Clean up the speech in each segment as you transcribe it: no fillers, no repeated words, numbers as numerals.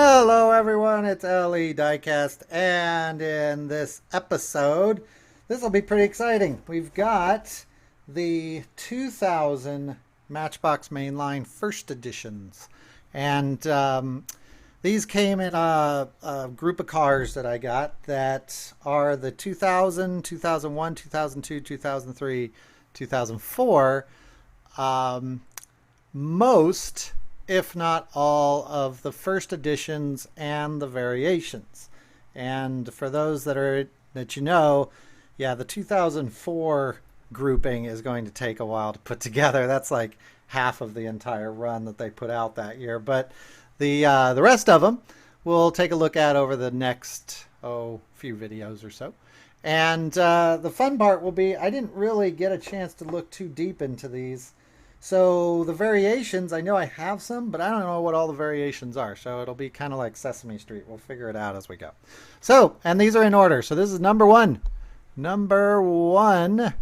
Hello everyone, it's LE Diecast, and in this episode, this will be pretty exciting. We've got the 2000 Matchbox Mainline first editions, and these came in a group of cars that I got that are the 2000, 2001, 2002, 2003, 2004. Most, if not all, of the first editions and the variations. And for those that you know, yeah, the 2004 grouping is going to take a while to put together. That's like half of the entire run that they put out that year. But the rest of them we'll take a look at over the next few videos or so. And the fun part will be I didn't really get a chance to look too deep into these. So the variations, I know I have some, but I don't know what all the variations are. So it'll be kind of like Sesame Street. We'll figure it out as we go. So, and these are in order. So this is number one. Number one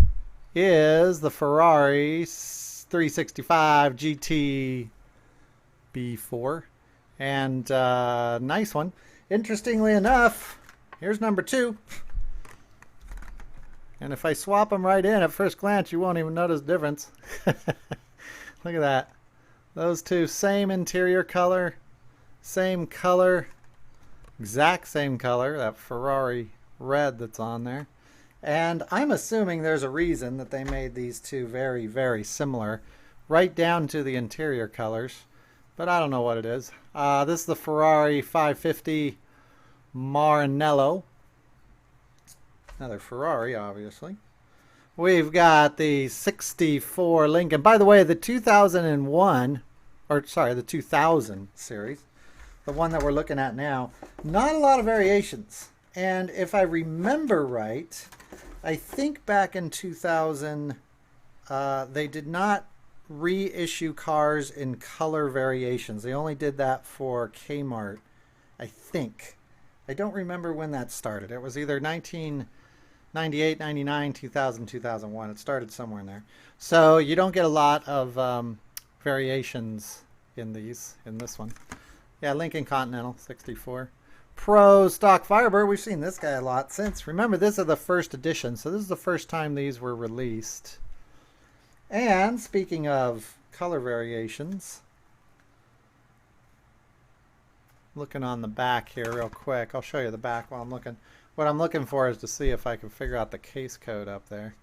is the Ferrari 365 GT B4. And nice one. Interestingly enough, here's number two. And if I swap them right in at first glance, you won't even notice the difference. Look at that. Those two, same interior color, same color, exact same color, that Ferrari red that's on there. And I'm assuming there's a reason that they made these two very, very similar, right down to the interior colors. But I don't know what it is. This is the Ferrari 550 Maranello. Another Ferrari, obviously. We've got the 64 Lincoln. By the way, the 2001, or sorry, the 2000 series, the one that we're looking at now, not a lot of variations. And if I remember right, I think back in 2000, they did not reissue cars in color variations. They only did that for Kmart, I think. I don't remember when that started. It was either 1998, 99, 2000, 2001. It started somewhere in there. So you don't get a lot of variations in this one. Yeah, Lincoln Continental 64. Pro Stock Firebird. We've seen this guy a lot since. Remember, this is the first edition. So this is the first time these were released. And speaking of color variations, looking on the back here real quick. I'll show you the back while I'm looking. What I'm looking for is to see if I can figure out the case code up there.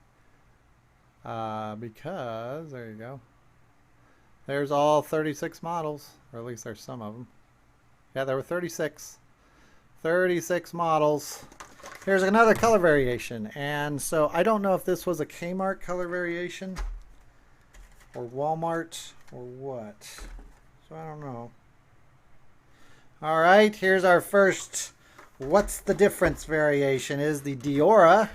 Because, there you go. There's all 36 models, or at least there's some of them. Yeah, there were 36. 36 models. Here's another color variation. And so I don't know if this was a Kmart color variation or Walmart or what. So I don't know. All right, here's our first what's the difference variation is the Diora.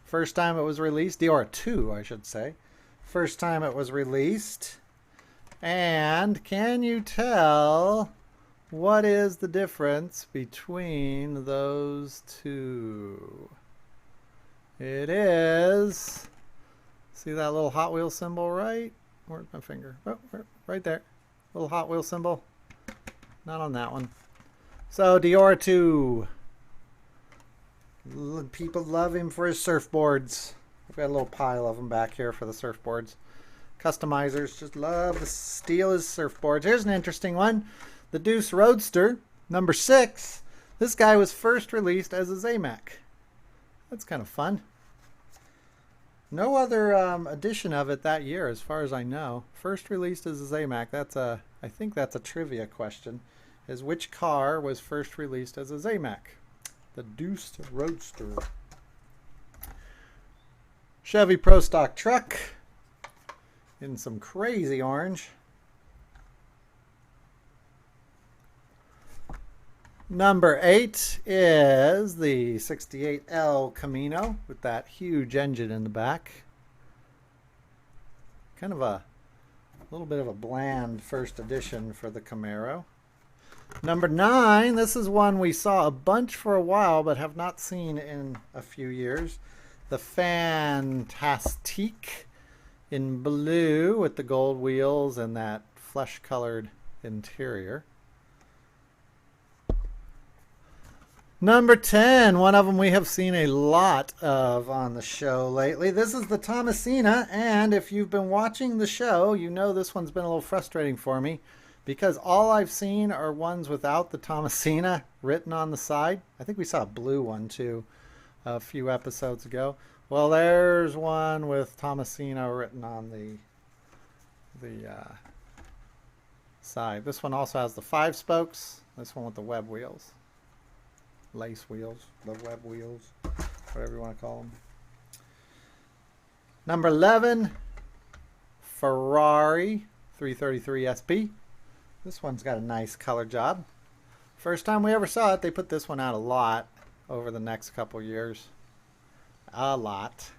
First time it was released. Diora 2, I should say. First time it was released. And can you tell what is the difference between those two? It is, see that little Hot Wheels symbol right? Where's my finger? Oh, right there. Little Hot Wheels symbol. Not on that one. So Diora 2. People love him for his surfboards. I've got a little pile of them back here for the surfboards. Customizers just love to steal his surfboards. Here's an interesting one. The Deuce Roadster, number 6. This guy was first released as a Zamac. That's kind of fun. No other edition of it that year, as far as I know. First released as a Zamac. I think that's a trivia question. Is which car was first released as a Zamac? The Deuce Roadster. Chevy Pro Stock truck in some crazy orange. Number 8 is the 68L Camino with that huge engine in the back. Kind of a little bit of a bland first edition for the Camaro. Number 9, this is one we saw a bunch for a while but have not seen in a few years. The Fantastique in blue with the gold wheels and that flesh colored interior. Number 10, one of them we have seen a lot of on the show lately. This is the Thomasina, and if you've been watching the show, you know this one's been a little frustrating for me because all I've seen are ones without the Thomasina written on the side. I think we saw a blue one too a few episodes ago. Well, there's one with Thomasina written on the side. This one also has the 5 spokes. This one with the web wheels. Lace wheels, the web wheels, whatever you want to call them. Number 11, Ferrari 333 SP. This one's got a nice color job. First time we ever saw it, they put this one out a lot over the next couple years. A lot.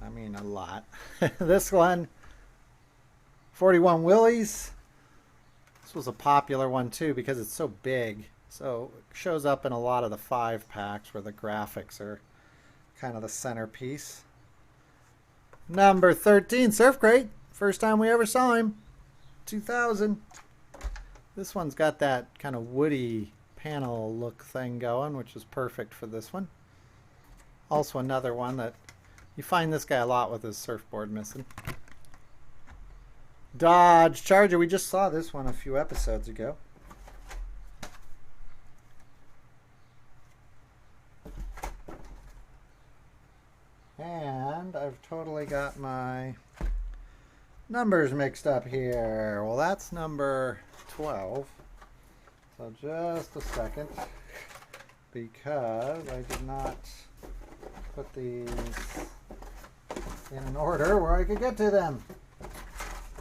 I mean a lot. This one, 41 Willies. This was a popular one too because it's so big. So it shows up in a lot of the 5 packs where the graphics are kind of the centerpiece. Number 13, Surf Crate. First time we ever saw him. 2000. This one's got that kind of woody panel look thing going, which is perfect for this one. Also another one that you find this guy a lot with his surfboard missing. Dodge Charger. We just saw this one a few episodes ago. And I've totally got my numbers mixed up here. Well, that's number 12. So just a second, because I did not put these in an order where I could get to them.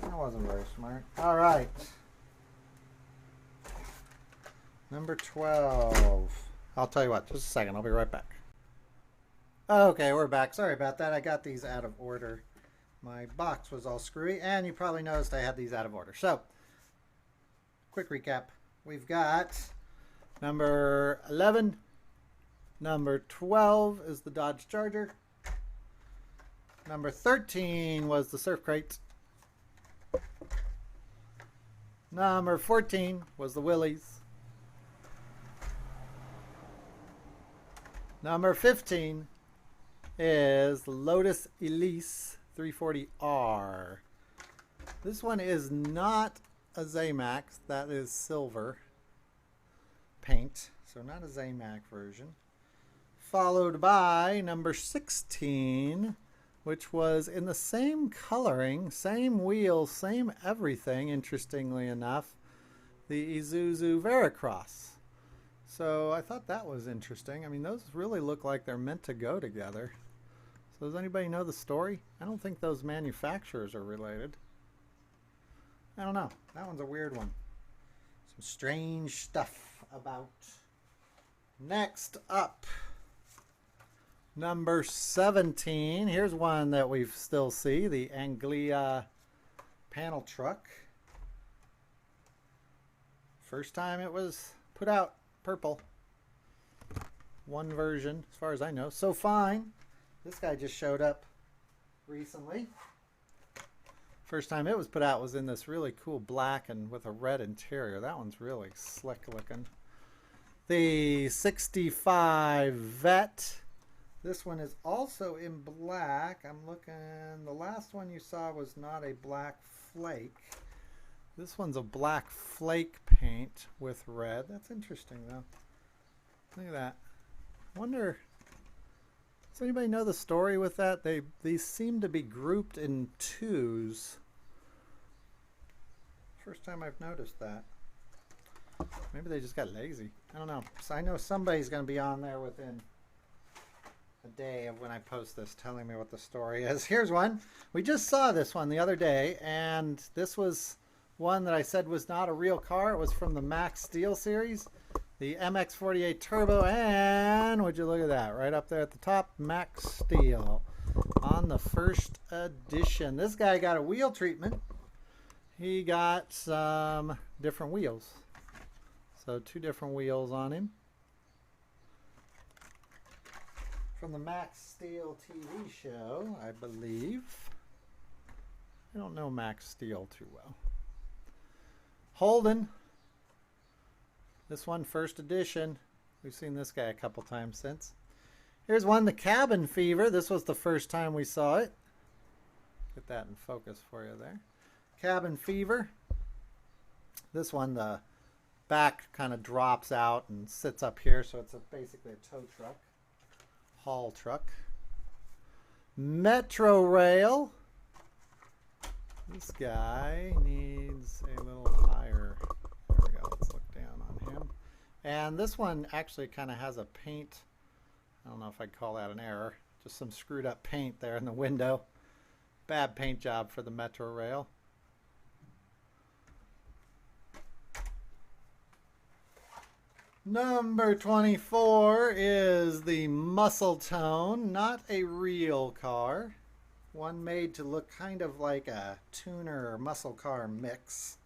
That wasn't very smart. All right. Number 12. I'll tell you what, just a second. I'll be right back. Okay, we're back. Sorry about that. I got these out of order. My box was all screwy, and you probably noticed I had these out of order. So, quick recap. We've got number 11. Number 12 is the Dodge Charger. Number 13 was the Surf Crate. Number 14 was the Willies. Number 15 is the Lotus Elise 340R. This one is not a Zamax. That is silver paint, so not a Zamax version. Followed by number 16, which was in the same coloring, same wheels, same everything, interestingly enough, the Isuzu Veracross. So I thought that was interesting. I mean, those really look like they're meant to go together. So does anybody know the story? I don't think those manufacturers are related. I don't know. That one's a weird one. Some strange stuff about. Next up, number 17. Here's one that we still see, the Anglia panel truck. First time it was put out purple. One version, as far as I know. So fine. This guy just showed up recently. First time it was put out was in this really cool black and with a red interior. That one's really slick looking. The 65 Vet. This one is also in black. I'm looking, the last one you saw was not a black flake. This one's a black flake paint with red. That's interesting though. Look at that. I wonder, does anybody know the story with that? These seem to be grouped in 2s. First time I've noticed that. Maybe they just got lazy. I don't know. So I know somebody's going to be on there within a day of when I post this telling me what the story is. Here's one. We just saw this one the other day, and this was one that I said was not a real car. It was from the Max Steel series. The MX-48 Turbo, and would you look at that, right up there at the top, Max Steel on the first edition. This guy got a wheel treatment. He got some different wheels. So 2 different wheels on him. From the Max Steel TV show, I believe. I don't know Max Steel too well. Holden. This one, first edition, We've seen this guy a couple times since. Here's one, the Cabin Fever. This was the first time we saw it. Get that in focus for you there. Cabin Fever. This one, the back kind of drops out and sits up here, so it's basically a tow truck, haul truck. Metro Rail. This guy needs a little higher. There we go. Let's look down on him. And this one actually kind of has a paint. I don't know if I'd call that an error. Just some screwed up paint there in the window. Bad paint job for the Metro Rail. Number 24 is the Muscle Tone, not a real car. One made to look kind of like a tuner or muscle car mix.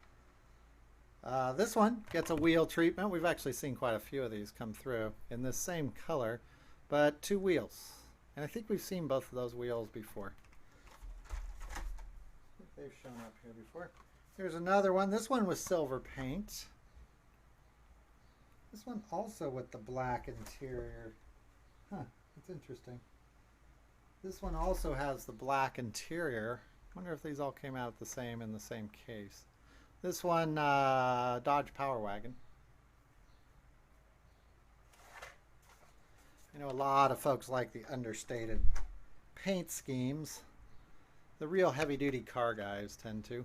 This one gets a wheel treatment. We've actually seen quite a few of these come through in this same color, but 2 wheels. And I think we've seen both of those wheels before. I think they've shown up here before. Here's another one. This one was silver paint. This one also with the black interior. Huh, that's interesting. This one also has the black interior. I wonder if these all came out in the same case. This one, Dodge Power Wagon. I know a lot of folks like the understated paint schemes. The real heavy-duty car guys tend to.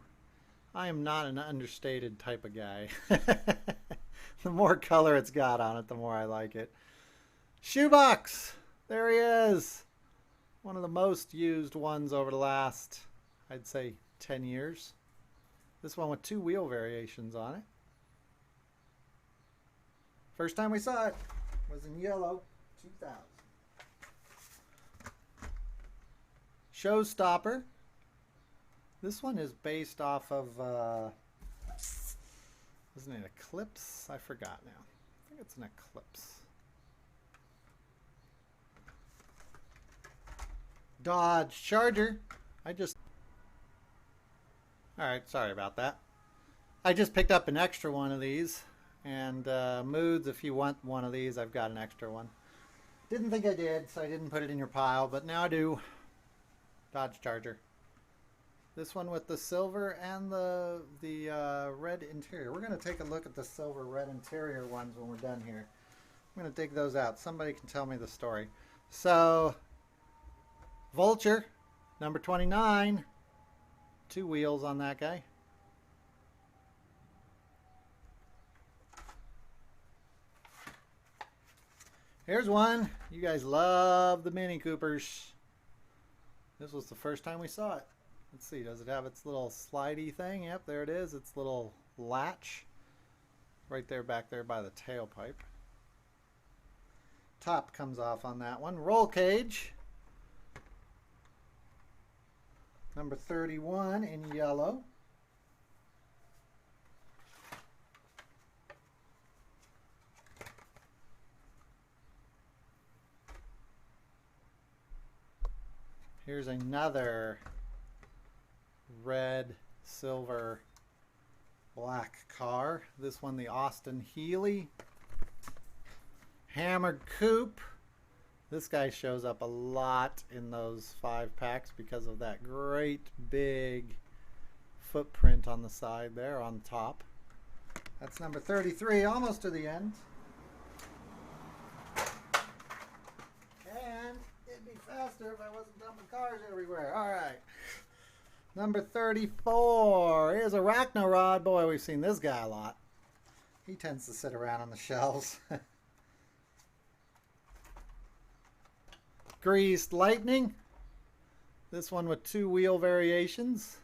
I am not an understated type of guy. The more color it's got on it, the more I like it. Shoebox! There he is! One of the most used ones over the last, I'd say, 10 years. This one with 2 wheel variations on it. First time we saw it was in yellow, 2000. Showstopper. This one is based off of, isn't it Eclipse? I forgot now. I think it's an Eclipse. Dodge Charger. Alright, sorry about that. I just picked up an extra one of these. And Moods, if you want one of these, I've got an extra one. Didn't think I did, so I didn't put it in your pile, but now I do. Dodge Charger. This one with the silver and the red interior. We're going to take a look at the silver red interior ones when we're done here. I'm going to dig those out. Somebody can tell me the story. So, Vulture, number 29. 2 wheels on that guy. Here's one. You guys love the Mini Coopers. This was the first time we saw it. Let's see, does it have its little slidey thing? Yep, there it is. Its little latch. Right there, back there by the tailpipe. Top comes off on that one. Roll cage. Number 31 in yellow. Here's another red, silver, black car. This one, the Austin Healey. Hammered Coupe. This guy shows up a lot in those 5-packs because of that great big footprint on the side there on top. That's number 33, almost to the end. And it'd be faster if I wasn't dumping cars everywhere. All right. Number 34 is Arachnarod. Boy, we've seen this guy a lot. He tends to sit around on the shelves. Greased Lightning. This one with 2 wheel variations.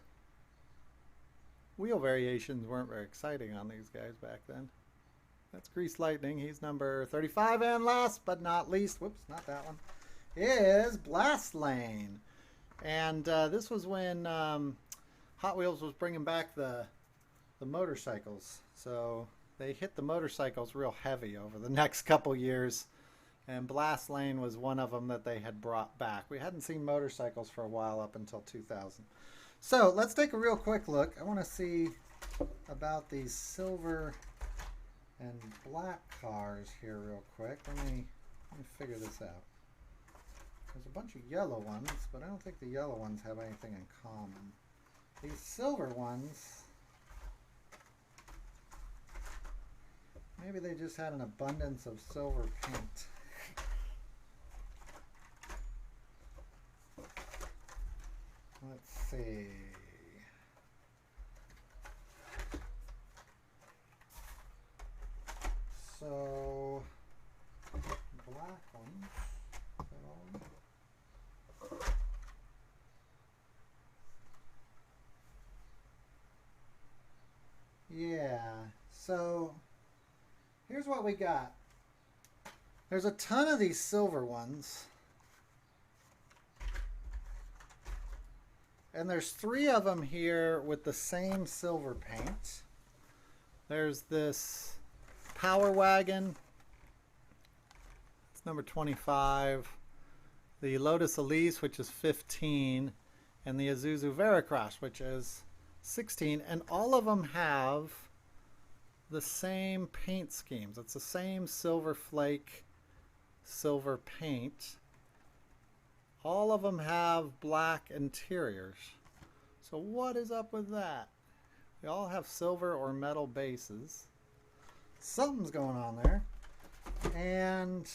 Wheel variations weren't very exciting on these guys back then. That's Greased Lightning. He's number 35. And last but not least, whoops, not that one, is Blast Lane. And this was when Hot Wheels was bringing back the motorcycles. So they hit the motorcycles real heavy over the next couple years. And Blast Lane was one of them that they had brought back. We hadn't seen motorcycles for a while up until 2000. So let's take a real quick look. I want to see about these silver and black cars here real quick. Let me figure this out. There's a bunch of yellow ones, but I don't think the yellow ones have anything in common. These silver ones, maybe they just had an abundance of silver paint. Let's see. So, black ones. Yeah, so here's what we got. There's a ton of these silver ones. And there's 3 of them here with the same silver paint. There's this Power Wagon. It's number 25. The Lotus Elise, which is 15. And the Isuzu Veracross, which is 16. And all of them have the same paint schemes. It's the same silver flake, silver paint. All of them have black interiors. So what is up with that? They all have silver or metal bases. Something's going on there. And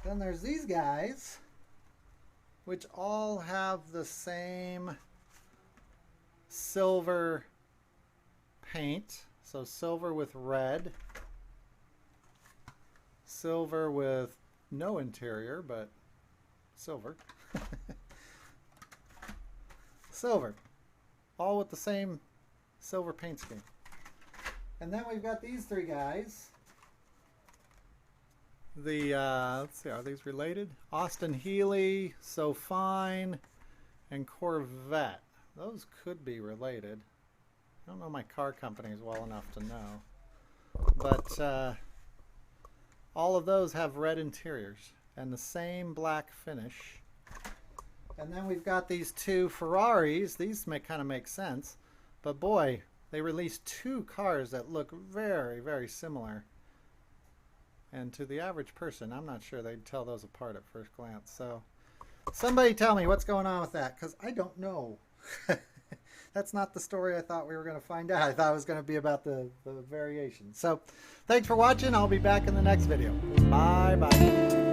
then there's these guys, which all have the same silver paint. So silver with red. Silver with no interior, but silver. Silver. All with the same silver paint scheme. And then we've got these 3 guys. The, let's see, are these related? Austin Healey, So Fine, and Corvette. Those could be related. I don't know my car companies well enough to know. But all of those have red interiors and the same black finish. And then we've got these 2 Ferraris. These kind of make sense. But boy, they released 2 cars that look very, very similar. And to the average person, I'm not sure they'd tell those apart at first glance. So somebody tell me what's going on with that, because I don't know. That's not the story I thought we were going to find out. I thought it was going to be about the variation. So thanks for watching. I'll be back in the next video. Bye-bye.